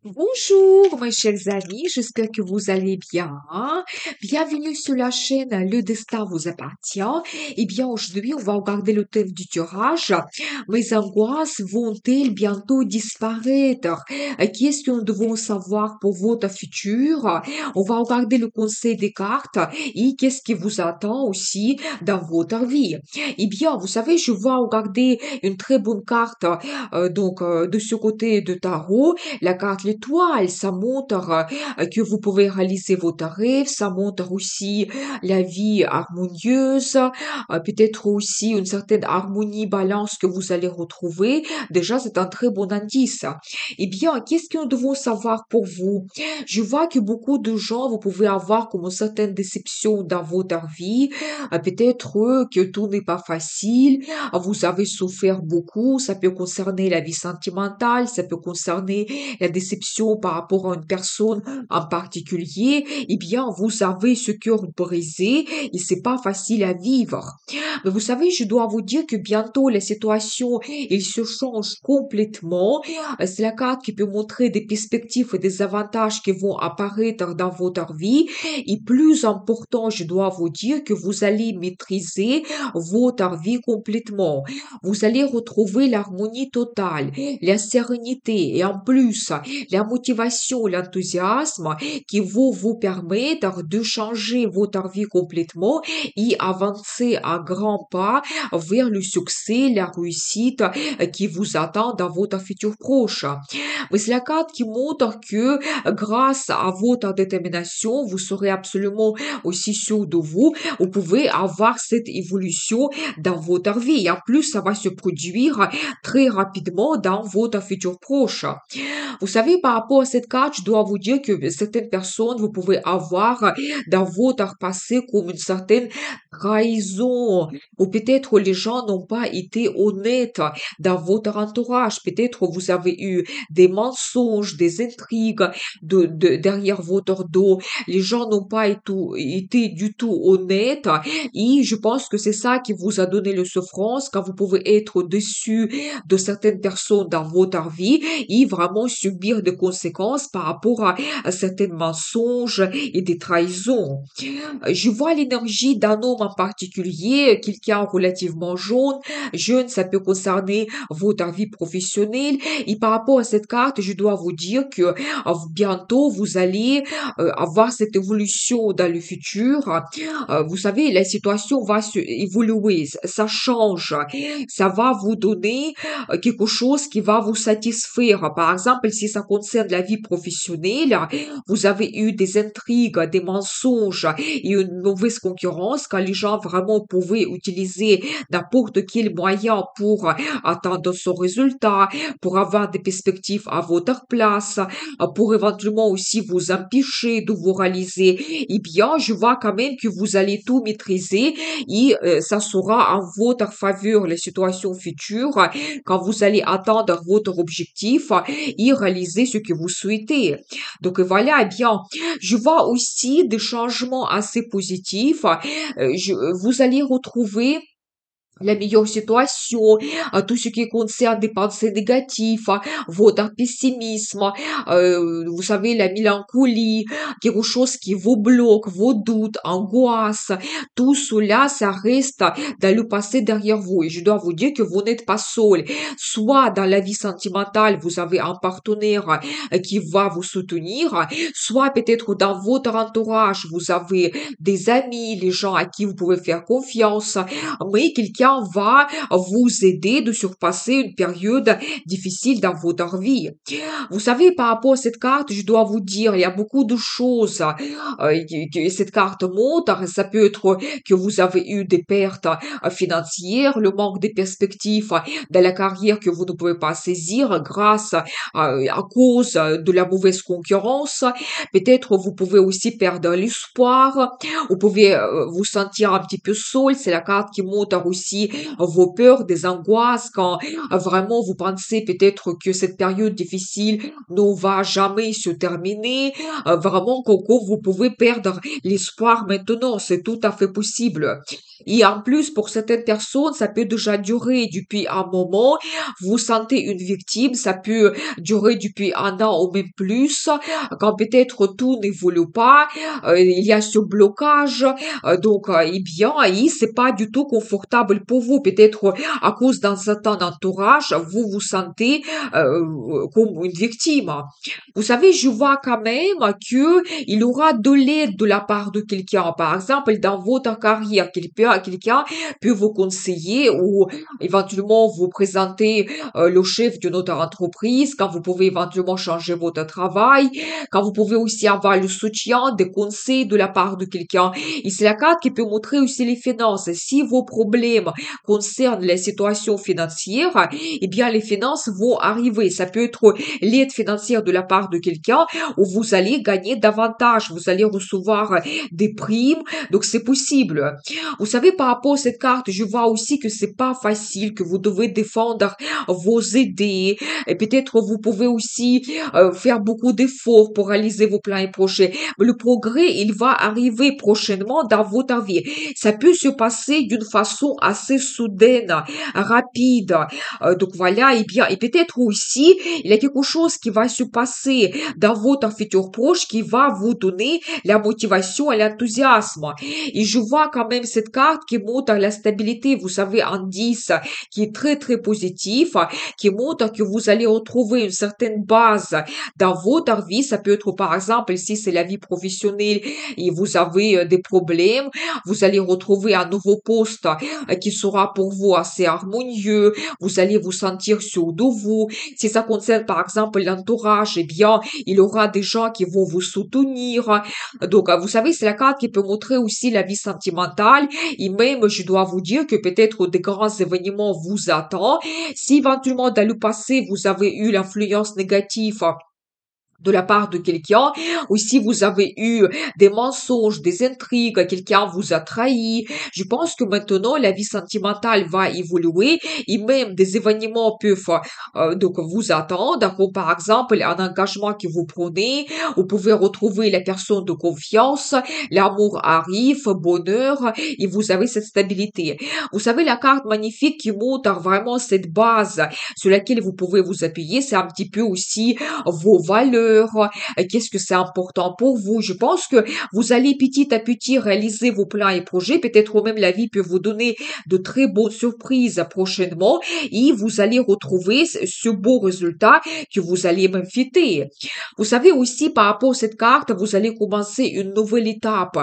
Bonjour, mes chers amis, j'espère que vous allez bien. Bienvenue sur la chaîne Le Destin vous appartient. Eh bien, aujourd'hui, on va regarder le thème du tirage. Mes angoisses vont-elles bientôt disparaître? Qu'est-ce que nous devons savoir pour votre futur? On va regarder le conseil des cartes et qu'est-ce qui vous attend aussi dans votre vie. Eh bien, vous savez, je vais regarder une très bonne carte, de ce côté de tarot. La carte l'étoile, ça montre que vous pouvez réaliser votre rêve, ça montre aussi la vie harmonieuse, peut-être aussi une certaine harmonie, balance que vous allez retrouver. Déjà, c'est un très bon indice. Eh bien, qu'est-ce que nous devons savoir pour vous? Je vois que beaucoup de gens, vous pouvez avoir comme une certaine déception dans votre vie, peut-être que tout n'est pas facile, vous avez souffert beaucoup, ça peut concerner la vie sentimentale, ça peut concerner la déception par rapport à une personne en particulier, eh bien, vous avez ce cœur brisé et c'est pas facile à vivre. Mais vous savez, je dois vous dire que bientôt la situation, elle se change complètement. C'est la carte qui peut montrer des perspectives et des avantages qui vont apparaître dans votre vie. Et plus important, je dois vous dire que vous allez maîtriser votre vie complètement. Vous allez retrouver l'harmonie totale, la sérénité et en plus la motivation, l'enthousiasme qui vont vous permettre de changer votre vie complètement et avancer à grands pas vers le succès, la réussite qui vous attend dans votre futur proche. Mais c'est la carte qui montre que grâce à votre détermination, vous serez absolument aussi sûr de vous. Vous pouvez avoir cette évolution dans votre vie. Et en plus, ça va se produire très rapidement dans votre futur proche. Vous savez, par rapport à cette carte, je dois vous dire que certaines personnes, vous pouvez avoir dans votre passé comme une certaine trahison, ou peut-être les gens n'ont pas été honnêtes dans votre entourage. Peut-être vous avez eu des mensonges, des intrigues derrière votre dos. Les gens n'ont pas été du tout honnêtes et je pense que c'est ça qui vous a donné le souffrance quand vous pouvez être déçu de certaines personnes dans votre vie et vraiment subir des conséquences par rapport à certains mensonges et des trahisons. Je vois l'énergie d'un homme en particulier, quelqu'un relativement jeune, ça peut concerner votre vie professionnelle. Et par rapport à cette carte, je dois vous dire que bientôt vous allez avoir cette évolution dans le futur. Vous savez, la situation va se évoluer, ça change, ça va vous donner quelque chose qui va vous satisfaire. Par exemple, si ça concerne la vie professionnelle, vous avez eu des intrigues, des mensonges et une mauvaise concurrence quand les gens vraiment pouvaient utiliser n'importe quel moyen pour atteindre son résultat, pour avoir des perspectives à votre place, pour éventuellement aussi vous empêcher de vous réaliser. Eh bien, je vois quand même que vous allez tout maîtriser et ça sera en votre faveur les situations futures quand vous allez atteindre votre objectif et réaliser ce que vous souhaitez. Donc voilà, eh bien, je vois aussi des changements assez positifs. Vous allez retrouver la meilleure situation, tout ce qui concerne des pensées négatives, votre pessimisme, vous savez, la mélancolie, quelque chose qui vous bloque, vos doutes, angoisses, tout cela, ça reste dans le passé derrière vous. Et je dois vous dire que vous n'êtes pas seul. Soit dans la vie sentimentale, vous avez un partenaire qui va vous soutenir, soit peut-être dans votre entourage, vous avez des amis, les gens à qui vous pouvez faire confiance, mais quelqu'un va vous aider de surpasser une période difficile dans votre vie. Vous savez, par rapport à cette carte, je dois vous dire, il y a beaucoup de choses que cette carte montre. Ça peut être que vous avez eu des pertes financières, le manque de perspectives dans la carrière que vous ne pouvez pas saisir grâce à cause de la mauvaise concurrence. Peut-être vous pouvez aussi perdre l'espoir. Vous pouvez vous sentir un petit peu seul. C'est la carte qui montre aussi aussi vos peurs, des angoisses, quand vraiment vous pensez peut-être que cette période difficile ne va jamais se terminer, vraiment Coco, vous pouvez perdre l'espoir maintenant, c'est tout à fait possible. Et en plus, pour certaines personnes, ça peut déjà durer depuis un moment. Vous sentez une victime, ça peut durer depuis un an ou même plus. Quand peut-être tout n'évolue pas, il y a ce blocage. Eh bien, et c'est pas du tout confortable pour vous. Peut-être à cause d'un certain entourage, vous vous sentez comme une victime. Vous savez, je vois quand même que il y aura de l'aide de la part de quelqu'un. Par exemple, dans votre carrière, quelqu'un peut vous conseiller ou éventuellement vous présenter le chef de notre entreprise, quand vous pouvez éventuellement changer votre travail, quand vous pouvez aussi avoir le soutien, des conseils de la part de quelqu'un. Et c'est la carte qui peut montrer aussi les finances. Si vos problèmes concernent les situations financières, eh bien, les finances vont arriver. Ça peut être l'aide financière de la part de quelqu'un où vous allez gagner davantage, vous allez recevoir des primes, donc c'est possible. Vous savez, par rapport à cette carte, je vois aussi que c'est pas facile, que vous devez défendre vos idées, et peut-être vous pouvez aussi faire beaucoup d'efforts pour réaliser vos plans et projets. Mais le progrès, il va arriver prochainement dans votre vie. Ça peut se passer d'une façon assez soudaine, rapide. Donc voilà, et bien, et peut-être aussi, il y a quelque chose qui va se passer dans votre futur proche qui va vous donner la motivation et l'enthousiasme. Et je vois quand même cette carte qui montre la stabilité, vous savez, un 10 qui est très très positif, qui montre que vous allez retrouver une certaine base dans votre vie. Ça peut être par exemple, si c'est la vie professionnelle et vous avez des problèmes, vous allez retrouver un nouveau poste qui sera pour vous assez harmonieux, vous allez vous sentir sûr de vous. Si ça concerne par exemple l'entourage, eh bien, il y aura des gens qui vont vous soutenir. Donc, vous savez, c'est la carte qui peut montrer aussi la vie sentimentale. Et même, je dois vous dire que peut-être des grands événements vous attendent. Si éventuellement dans le passé, vous avez eu l'influence négative de la part de quelqu'un, ou si vous avez eu des mensonges, des intrigues, quelqu'un vous a trahi. Je pense que maintenant la vie sentimentale va évoluer et même des événements peuvent donc vous attendre, comme par exemple un engagement que vous prenez, vous pouvez retrouver la personne de confiance, l'amour arrive, bonheur, et vous avez cette stabilité. Vous savez, la carte magnifique qui montre vraiment cette base sur laquelle vous pouvez vous appuyer, c'est un petit peu aussi vos valeurs, qu'est-ce que c'est important pour vous. Je pense que vous allez petit à petit réaliser vos plans et projets. Peut-être même la vie peut vous donner de très bonnes surprises prochainement et vous allez retrouver ce beau résultat que vous allez même fêter. Vous savez aussi, par rapport à cette carte, vous allez commencer une nouvelle étape.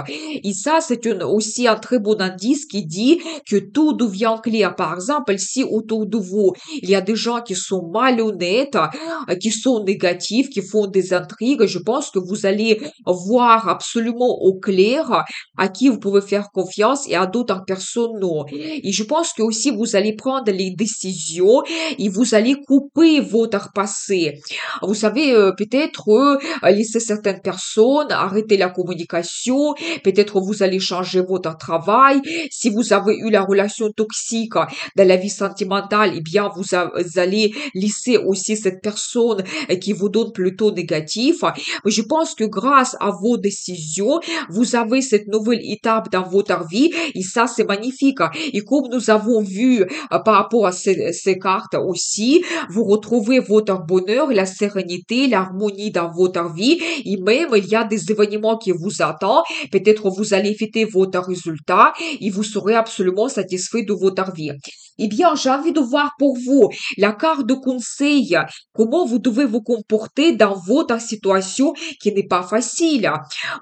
Et ça, c'est aussi un très bon indice qui dit que tout devient clair. Par exemple, si autour de vous, il y a des gens qui sont malhonnêtes, qui sont négatifs, qui font des intrigues, je pense que vous allez voir absolument au clair à qui vous pouvez faire confiance et à d'autres personnes non. Et je pense que aussi vous allez prendre les décisions et vous allez couper votre passé. Vous savez, peut-être laisser certaines personnes, arrêter la communication, peut-être vous allez changer votre travail. Si vous avez eu la relation toxique dans la vie sentimentale, eh bien, vous allez laisser aussi cette personne qui vous donne plutôt négatif. Mais je pense que grâce à vos décisions, vous avez cette nouvelle étape dans votre vie et ça, c'est magnifique. Et comme nous avons vu par rapport à ces cartes aussi, vous retrouvez votre bonheur, la sérénité, l'harmonie dans votre vie et même il y a des événements qui vous attendent. Peut-être vous allez fêter votre résultat et vous serez absolument satisfait de votre vie. Eh bien, j'ai envie de voir pour vous la carte de conseil, comment vous devez vous comporter dans votre situation qui n'est pas facile.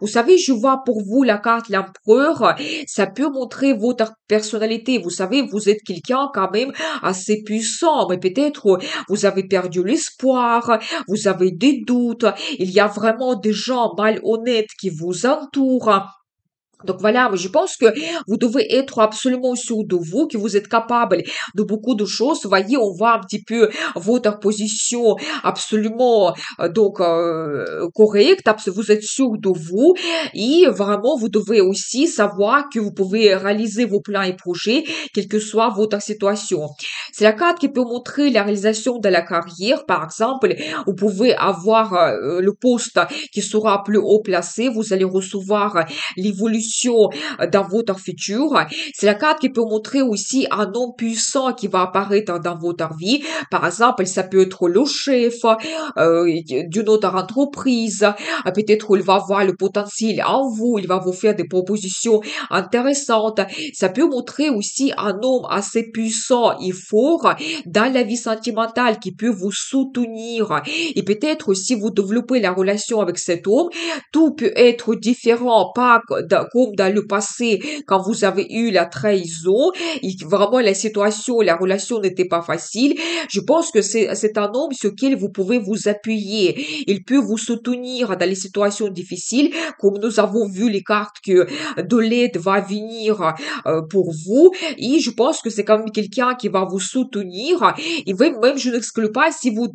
Vous savez, je vois pour vous la carte l'empereur, ça peut montrer votre personnalité. Vous savez, vous êtes quelqu'un quand même assez puissant, mais peut-être vous avez perdu l'espoir, vous avez des doutes, il y a vraiment des gens malhonnêtes qui vous entourent. Donc voilà, je pense que vous devez être absolument sûr de vous, que vous êtes capable de beaucoup de choses. Vous voyez, on voit un petit peu votre position absolument correcte. Vous êtes sûr de vous et vraiment vous devez aussi savoir que vous pouvez réaliser vos plans et projets, quelle que soit votre situation. C'est la carte qui peut montrer la réalisation de la carrière. Par exemple, vous pouvez avoir le poste qui sera plus haut placé. Vous allez recevoir l'évolution dans votre futur. C'est la carte qui peut montrer aussi un homme puissant qui va apparaître dans votre vie. Par exemple, ça peut être le chef d'une autre entreprise. Peut-être il va voir le potentiel en vous, il va vous faire des propositions intéressantes. Ça peut montrer aussi un homme assez puissant et fort dans la vie sentimentale qui peut vous soutenir. Et peut-être si vous développez la relation avec cet homme, tout peut être différent, pas comme dans le passé quand vous avez eu la trahison et que vraiment la situation, la relation n'était pas facile. Je pense que c'est un homme sur lequel vous pouvez vous appuyer. Il peut vous soutenir dans les situations difficiles, comme nous avons vu les cartes que de l'aide va venir pour vous. Et je pense que c'est quand même quelqu'un qui va vous soutenir. Et même je n'exclus pas si vous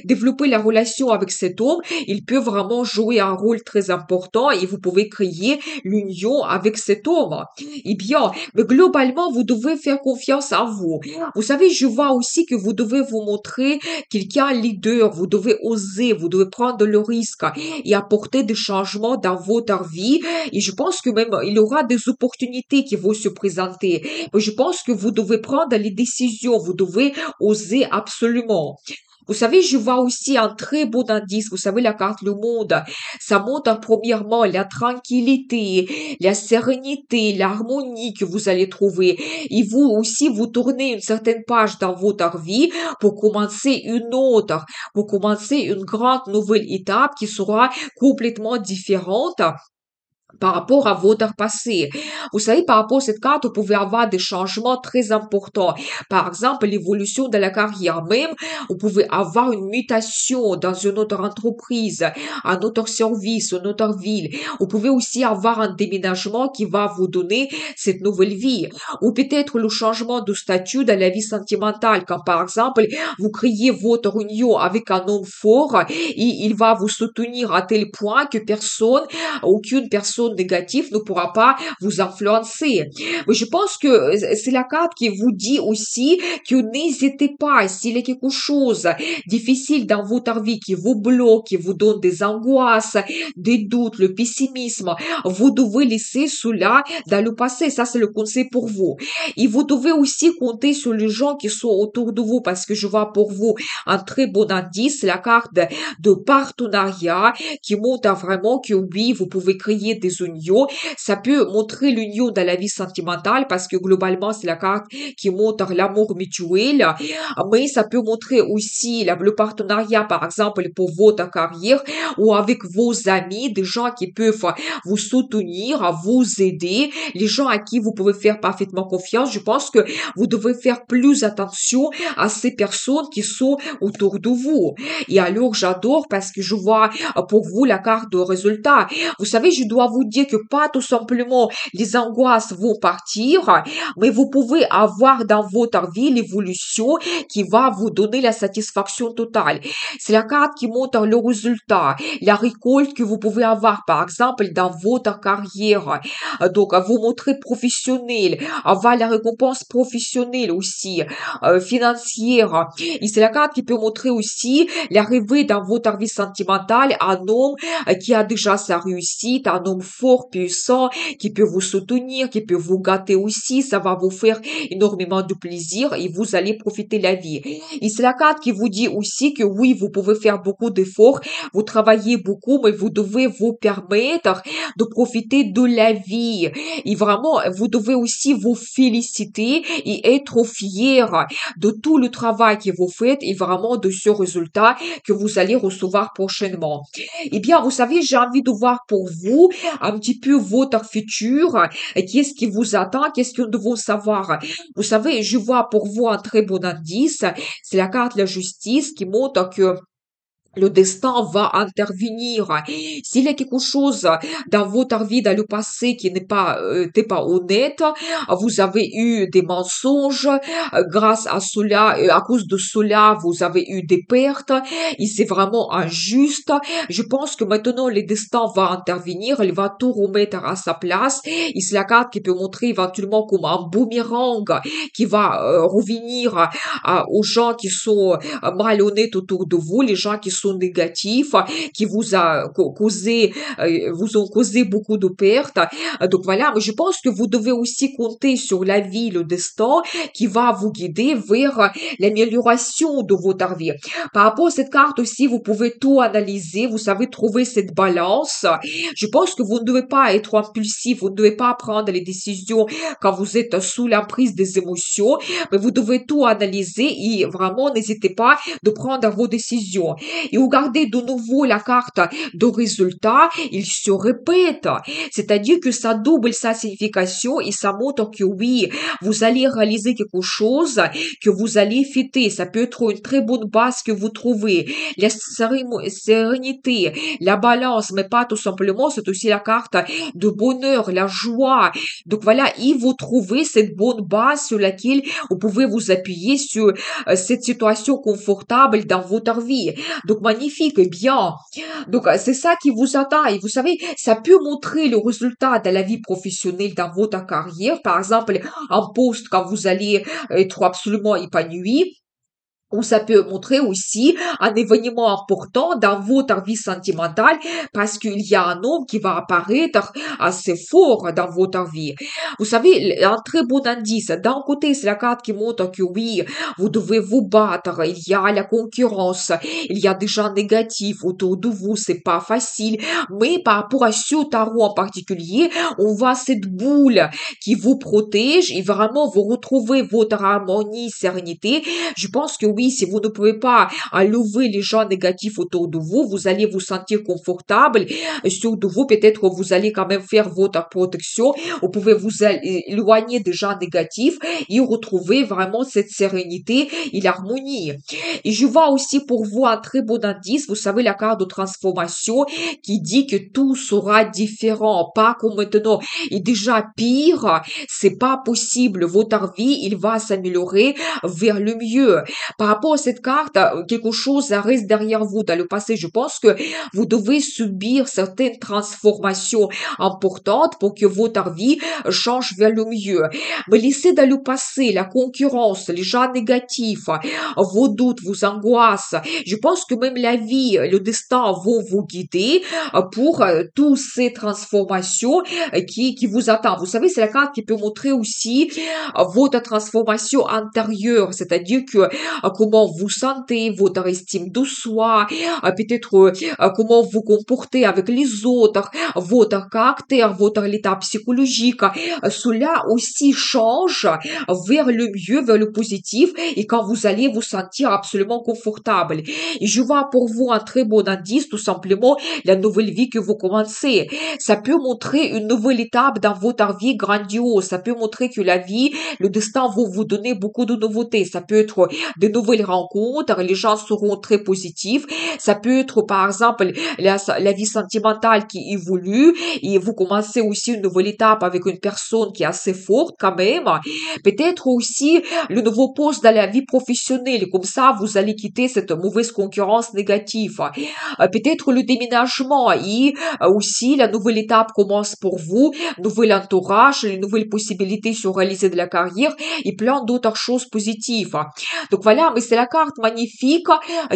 développez la relation avec cet homme, il peut vraiment jouer un rôle très important et vous pouvez créer l'union avec cet homme. Eh bien, mais globalement, vous devez faire confiance à vous. Vous savez, je vois aussi que vous devez vous montrer quelqu'un leader, vous devez oser, vous devez prendre le risque et apporter des changements dans votre vie. Et je pense que même il y aura des opportunités qui vont se présenter. Mais je pense que vous devez prendre les décisions, vous devez oser absolument. Vous savez, je vois aussi un très bon indice. Vous savez, la carte Le Monde, ça montre premièrement la tranquillité, la sérénité, l'harmonie que vous allez trouver. Et vous aussi, vous tournez une certaine page dans votre vie pour commencer une autre, pour commencer une grande nouvelle étape qui sera complètement différente par rapport à votre passé. Vous savez, par rapport à cette carte, vous pouvez avoir des changements très importants. Par exemple, l'évolution de la carrière même, vous pouvez avoir une mutation dans une autre entreprise, un autre service, une autre ville. Vous pouvez aussi avoir un déménagement qui va vous donner cette nouvelle vie. Ou peut-être le changement de statut dans la vie sentimentale, quand par exemple, vous créez votre union avec un homme fort et il va vous soutenir à tel point que aucune personne négative ne pourra pas vous influencer. Mais je pense que c'est la carte qui vous dit aussi que n'hésitez pas, s'il y a quelque chose difficile dans votre vie qui vous bloque, qui vous donne des angoisses, des doutes, le pessimisme, vous devez laisser cela dans le passé. Ça, c'est le conseil pour vous. Et vous devez aussi compter sur les gens qui sont autour de vous parce que je vois pour vous un très bon indice, la carte de partenariat qui montre vraiment que oui, vous pouvez créer des unions. Ça peut montrer l'union dans la vie sentimentale parce que globalement, c'est la carte qui montre l'amour mutuel. Mais ça peut montrer aussi le partenariat, par exemple, pour votre carrière ou avec vos amis, des gens qui peuvent vous soutenir, vous aider, les gens à qui vous pouvez faire parfaitement confiance. Je pense que vous devez faire plus attention à ces personnes qui sont autour de vous. Et alors, j'adore parce que je vois pour vous la carte de résultat. Vous savez, je dois vous dire que pas tout simplement les angoisses vont partir, mais vous pouvez avoir dans votre vie l'évolution qui va vous donner la satisfaction totale. C'est la carte qui montre le résultat, la récolte que vous pouvez avoir, par exemple, dans votre carrière. Donc, vous montrer professionnel, avoir la récompense professionnelle aussi, financière. Et c'est la carte qui peut montrer aussi l'arrivée dans votre vie sentimentale un homme qui a déjà sa réussite, un homme fort, puissant, qui peut vous soutenir, qui peut vous gâter aussi. Ça va vous faire énormément de plaisir et vous allez profiter de la vie. Et c'est la carte qui vous dit aussi que oui, vous pouvez faire beaucoup d'efforts, vous travaillez beaucoup, mais vous devez vous permettre de profiter de la vie. Et vraiment, vous devez aussi vous féliciter et être fier de tout le travail que vous faites et vraiment de ce résultat que vous allez recevoir prochainement. Eh bien, vous savez, j'ai envie de voir pour vous un petit peu votre futur, qu'est-ce qui vous attend, qu'est-ce que nous devons savoir. Vous savez, je vois pour vous un très bon indice, c'est la carte de la justice qui montre que le destin va intervenir. S'il y a quelque chose dans votre vie, dans le passé, qui n'était pas honnête, vous avez eu des mensonges, grâce à cela, à cause de cela, vous avez eu des pertes, et c'est vraiment injuste. Je pense que maintenant, le destin va intervenir, il va tout remettre à sa place, et c'est la carte qui peut montrer éventuellement comme un boomerang qui va revenir aux gens qui sont malhonnêtes autour de vous, les gens qui sont négatifs, qui vous ont causé beaucoup de pertes. Donc voilà, mais je pense que vous devez aussi compter sur la vie, le destin qui va vous guider vers l'amélioration de votre vie. Par rapport à cette carte aussi, vous pouvez tout analyser, vous savez trouver cette balance. Je pense que vous ne devez pas être impulsif, vous ne devez pas prendre les décisions quand vous êtes sous l'emprise des émotions, mais vous devez tout analyser et vraiment n'hésitez pas de prendre vos décisions. Et regardez de nouveau la carte de résultat, il se répète. C'est-à-dire que ça double sa signification et ça montre que oui, vous allez réaliser quelque chose, que vous allez fêter. Ça peut être une très bonne base que vous trouvez. La sérénité, la balance, mais pas tout simplement, c'est aussi la carte de bonheur, la joie. Donc voilà, il vous trouvez cette bonne base sur laquelle vous pouvez vous appuyer sur cette situation confortable dans votre vie. Donc magnifique, bien. Donc c'est ça qui vous attend. Et vous savez, ça peut montrer le résultat de la vie professionnelle dans votre carrière. Par exemple, un poste quand vous allez être absolument épanoui, ou ça peut montrer aussi un événement important dans votre vie sentimentale parce qu'il y a un homme qui va apparaître assez fort dans votre vie. Vous savez, un très bon indice. D'un côté, c'est la carte qui montre que oui, vous devez vous battre. Il y a la concurrence. Il y a des gens négatifs autour de vous. C'est pas facile. Mais par rapport à ce tarot en particulier, on voit cette boule qui vous protège et vraiment vous retrouvez votre harmonie, sérénité. Je pense que oui, si vous ne pouvez pas enlever les gens négatifs autour de vous, vous allez vous sentir confortable. Sur de vous, peut-être vous allez quand même faire votre protection. Vous pouvez vous éloigner des gens négatifs et retrouver vraiment cette sérénité et l'harmonie. Et je vois aussi pour vous un très bon indice. Vous savez, la carte de transformation qui dit que tout sera différent, pas comme maintenant. Et déjà pire, c'est pas possible. Votre vie, il va s'améliorer vers le mieux. Par rapport à cette carte, quelque chose reste derrière vous dans le passé. Je pense que vous devez subir certaines transformations importantes pour que votre vie change vers le mieux. Mais laissez dans le passé la concurrence, les gens négatifs, vos doutes, vos angoisses. Je pense que même la vie, le destin vont vous guider pour toutes ces transformations qui vous attendent. Vous savez, c'est la carte qui peut montrer aussi votre transformation intérieure, c'est-à-dire que comment vous sentez, votre estime de soi, peut-être comment vous comportez avec les autres, votre caractère, votre état psychologique. Cela aussi change vers le mieux, vers le positif et quand vous allez vous sentir absolument confortable. Et je vois pour vous un très bon indice, tout simplement, la nouvelle vie que vous commencez. Ça peut montrer une nouvelle étape dans votre vie grandiose. Ça peut montrer que la vie, le destin va vous donner beaucoup de nouveautés. Ça peut être de nouvelles rencontres, les gens seront très positifs. Ça peut être, par exemple, la vie sentimentale qui évolue et vous commencez aussi une nouvelle étape avec une personne qui est assez forte quand même. Peut-être aussi le nouveau poste dans la vie professionnelle. Comme ça, vous allez quitter cette mauvaise concurrence négative. Peut-être le déménagement et aussi la nouvelle étape commence pour vous, nouvel entourage, les nouvelles possibilités sur réaliser de la carrière et plein d'autres choses positives. Donc voilà, mais c'est la carte magnifique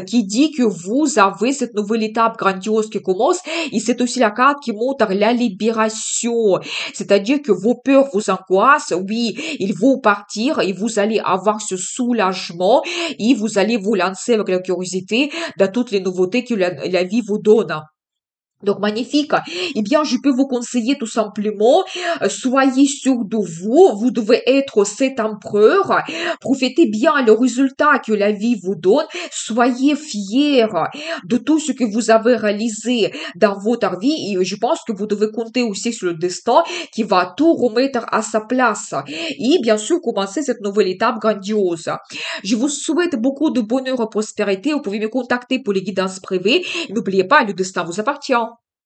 qui dit que vous avez cette nouvelle étape grandiose qui commence et c'est aussi la carte qui montre la libération. C'est-à-dire que vos peurs, vos angoisses, oui, ils vont partir et vous allez avoir ce soulagement et vous allez vous lancer avec la curiosité dans toutes les nouveautés que la vie vous donne. Donc, magnifique. Eh bien, je peux vous conseiller tout simplement, soyez sûr de vous, vous devez être cet empereur, profitez bien le résultat que la vie vous donne, soyez fiers de tout ce que vous avez réalisé dans votre vie et je pense que vous devez compter aussi sur le destin qui va tout remettre à sa place et bien sûr commencer cette nouvelle étape grandiose. Je vous souhaite beaucoup de bonheur et prospérité, vous pouvez me contacter pour les guidances privées, n'oubliez pas, le destin vous appartient.